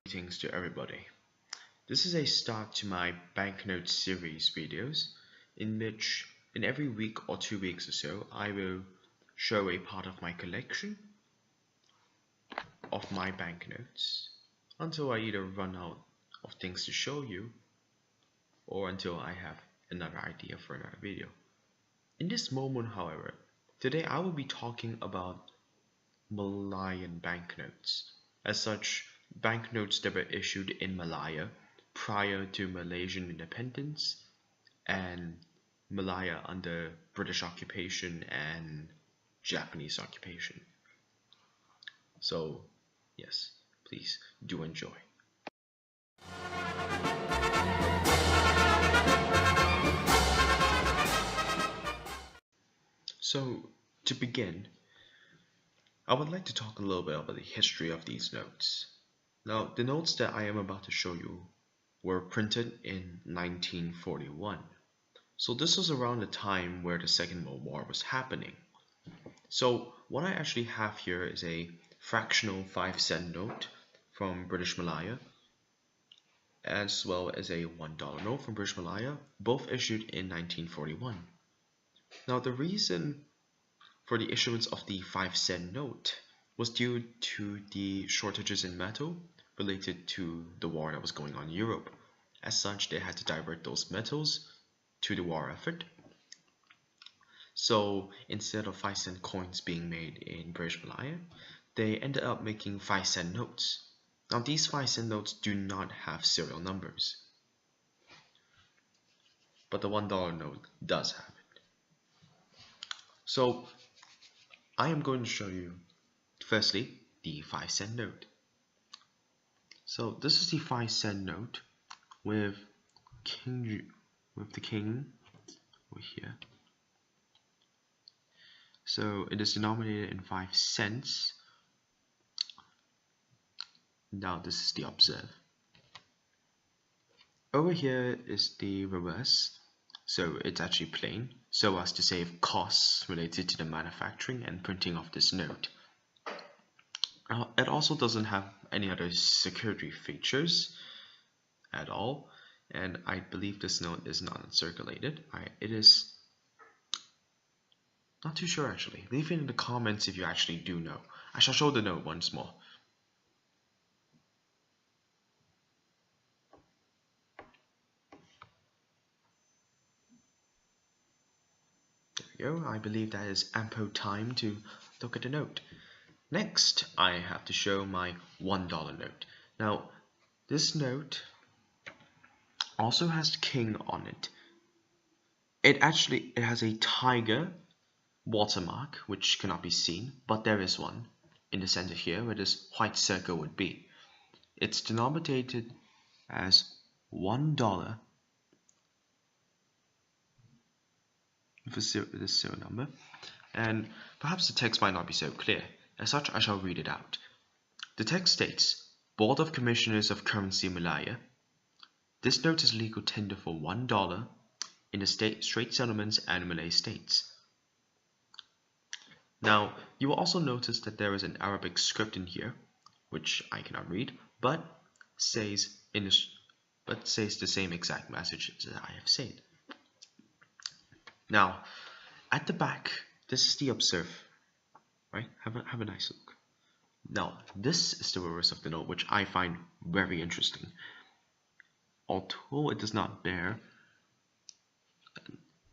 Greetings to everybody. This is a start to my Banknotes Series videos, in which in every week or 2 weeks or so I will show a part of my collection of my banknotes until I either run out of things to show you or until I have another idea for another video. In this moment, however, today I will be talking about Malayan banknotes. As such, banknotes that were issued in Malaya prior to Malaysian independence and Malaya under British occupation and Japanese occupation. So, yes, please do enjoy. So, to begin, I would like to talk a little bit about the history of these notes. Now, the notes that I am about to show you were printed in 1941. So this was around the time where the Second World War was happening. So what I actually have here is a fractional 5-cent note from British Malaya, as well as a $1 note from British Malaya, both issued in 1941. Now the reason for the issuance of the 5-cent note was due to the shortages in metal related to the war that was going on in Europe. As such, they had to divert those metals to the war effort. So instead of 5-cent coins being made in British Malaya, they ended up making 5-cent notes. Now these 5-cent notes do not have serial numbers, but the $1 note does have it. So I am going to show you firstly the 5-cent note. So this is the 5-cent note with the king over here. So it is denominated in 5 cents. Now this is the observe. Over here is the reverse. So it's actually plain, so as to save costs related to the manufacturing and printing of this note. It also doesn't have any other security features at all, and I believe this note is not uncirculated. It is not too sure actually. Leave it in the comments if you actually do know. I shall show the note once more. There we go. I believe that is ample time to look at the note. Next, I have to show my $1 note. Now, this note also has the king on it. It has a tiger watermark, which cannot be seen, but there is one in the center here where this white circle would be. It's denominated as $1 with this serial number, and perhaps the text might not be so clear. As such, I shall read it out. The text states, Board of Commissioners of Currency Malaya. This note is legal tender for $1 in the Straits Settlements and Malay states. Now, you will also notice that there is an Arabic script in here, which I cannot read, but says the same exact message as I have said. Now, at the back, this is the observe, right? Have a nice look. Now, this is the reverse of the note, which I find very interesting. Although it does not bear,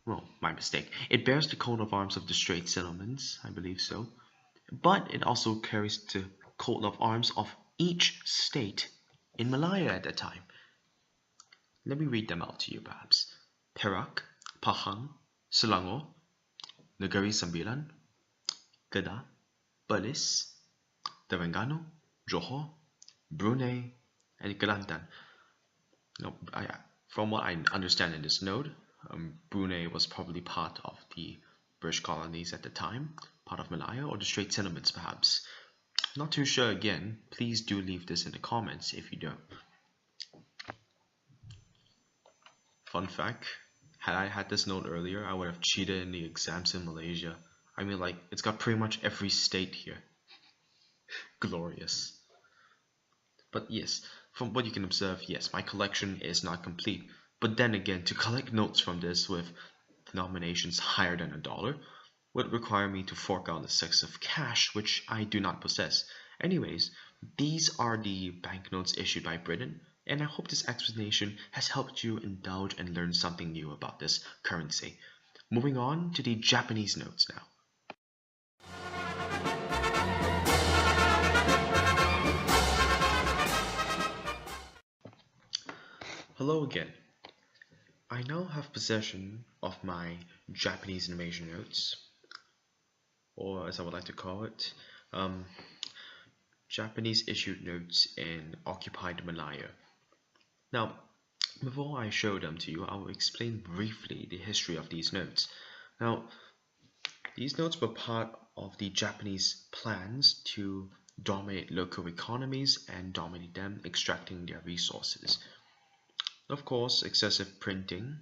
well, my mistake. It bears the coat of arms of the Straits Settlements, I believe so. But it also carries the coat of arms of each state in Malaya at that time. Let me read them out to you perhaps. Perak, Pahang, Selangor, Negeri Sembilan, Kedah, Perlis, Terengganu, Johor, Brunei, and Kelantan. Now, from what I understand in this note, Brunei was probably part of the British colonies at the time, part of Malaya or the Straits Settlements perhaps. Not too sure again. Please do leave this in the comments if you don't. Fun fact, had I had this note earlier, I would have cheated in the exams in Malaysia. I mean, like, it's got pretty much every state here. Glorious. But yes, from what you can observe, yes, my collection is not complete. But then again, to collect notes from this with denominations higher than $1 would require me to fork out excessive cash, which I do not possess. Anyways, these are the banknotes issued by Britain, and I hope this explanation has helped you indulge and learn something new about this currency. Moving on to the Japanese notes now. Hello again. I now have possession of my Japanese invasion notes, or as I would like to call it, Japanese issued notes in occupied Malaya. Now, before I show them to you, I will explain briefly the history of these notes. Now, these notes were part of the Japanese plans to dominate local economies and dominate them, extracting their resources. Of course, excessive printing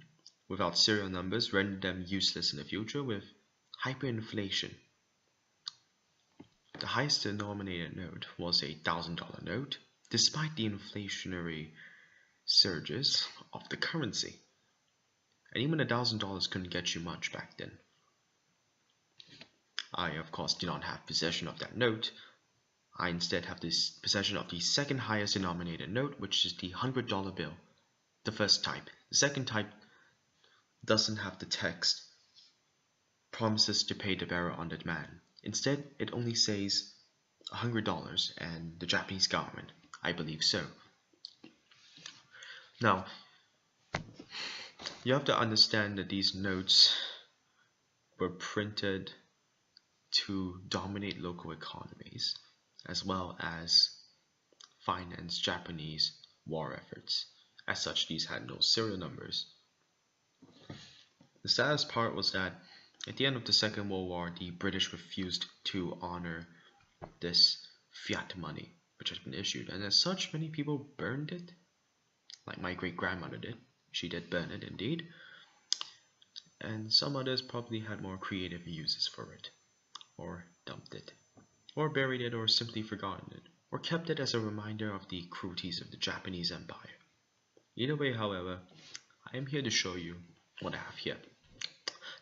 without serial numbers rendered them useless in the future with hyperinflation. The highest denominated note was a $1,000 note, despite the inflationary surges of the currency. And even $1,000 couldn't get you much back then. I, of course, do not have possession of that note. I instead have this possession of the second highest denominated note, which is the $100 bill. The first type. The second type doesn't have the text promises to pay the bearer on demand. Instead, it only says $100 and the Japanese government. I believe so. Now, you have to understand that these notes were printed to dominate local economies as well as finance Japanese war efforts. As such, these had no serial numbers. The saddest part was that at the end of the Second World War, the British refused to honor this fiat money which had been issued, and as such, many people burned it, like my great-grandmother did. She did burn it indeed, and some others probably had more creative uses for it, or dumped it, or buried it, or simply forgotten it, or kept it as a reminder of the cruelties of the Japanese Empire. Either way, however, I am here to show you what I have here.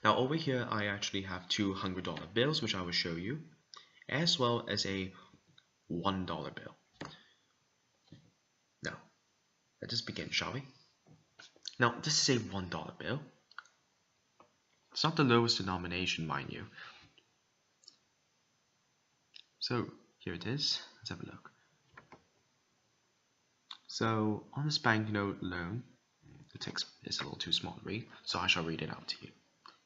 Now over here I actually have two $100 bills, which I will show you, as well as a $1 bill. Now, let us begin, shall we? Now, this is a $1 bill. It's not the lowest denomination, mind you. So, here it is. Let's have a look. So, on this banknote alone, the text is a little too small to read, so I shall read it out to you.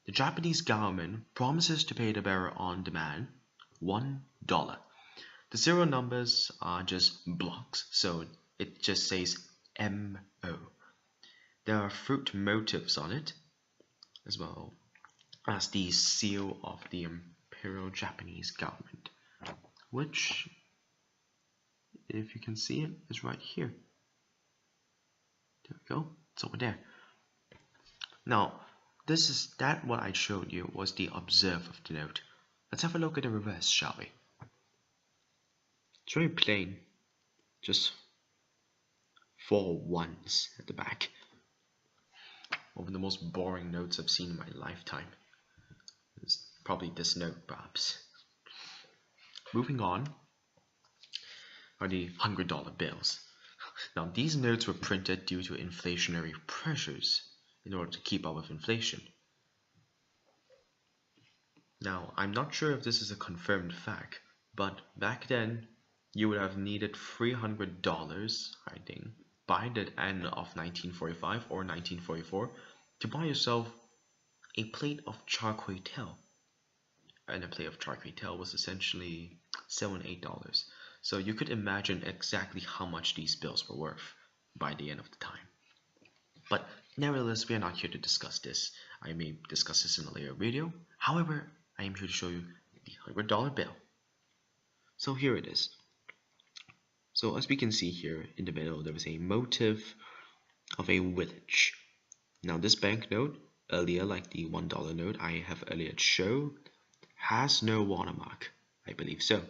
The Japanese government promises to pay the bearer on demand $1. The serial numbers are just blocks, so it just says MO. There are fruit motifs on it, as well as the seal of the Imperial Japanese government, which, if you can see it, is right here. There we go, it's over there. Now, what I showed you was the observe of the note. Let's have a look at the reverse, shall we? It's very plain, just 4 ones at the back. One of the most boring notes I've seen in my lifetime. It's probably this note, perhaps. Moving on are the $100 bills. Now, these notes were printed due to inflationary pressures in order to keep up with inflation. Now, I'm not sure if this is a confirmed fact, but back then you would have needed $300, I think, by the end of 1945 or 1944 to buy yourself a plate of char kway teow. And a plate of char kway teow was essentially $7 to $8. So you could imagine exactly how much these bills were worth by the end of the time. But nevertheless, we are not here to discuss this. I may discuss this in a later video. However, I am here to show you the $100 bill. So here it is. So as we can see here in the middle, there was a motif of a village. Now this banknote, earlier like the $1 note I have earlier showed, has no watermark. I believe so.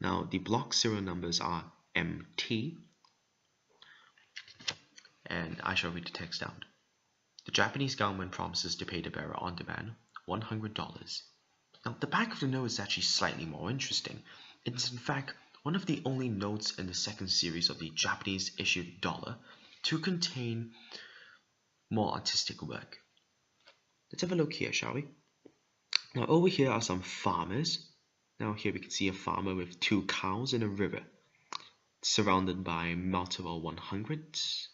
Now the block serial numbers are MT, and I shall read the text out. The Japanese government promises to pay the bearer on demand $100. Now, the back of the note is actually slightly more interesting. It's in fact one of the only notes in the second series of the Japanese issued dollar to contain more artistic work. Let's have a look here, shall we? Now, over here are some farmers. Now, here we can see a farmer with 2 cows in a river, surrounded by multiple 100s.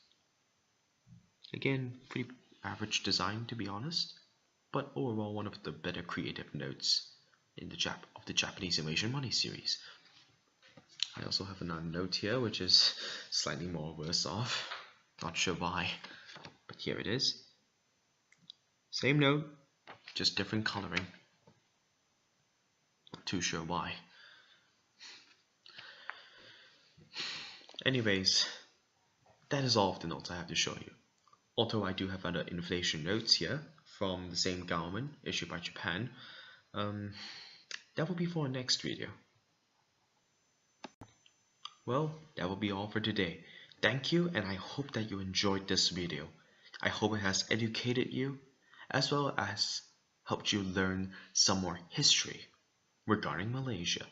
Again, pretty average design, to be honest, but overall one of the better creative notes in the Japanese Invasion Money series. I also have another note here, which is slightly more worse off. Not sure why, but here it is. Same note, just different coloring. Not too sure why. Anyways, that is all of the notes I have to show you. Although I do have other inflation notes here from the same government issued by Japan. That will be for our next video. Well, that will be all for today. Thank you, and I hope that you enjoyed this video. I hope it has educated you, as well as helped you learn some more history regarding Malaysia,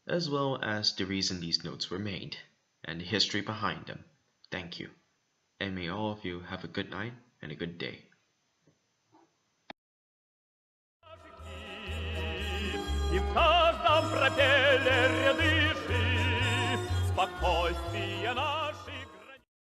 as well as the reason these notes were made, and the history behind them. Thank you, and may all of you have a good night and a good day. И в каждом пропеллере дыши спокойствие наше.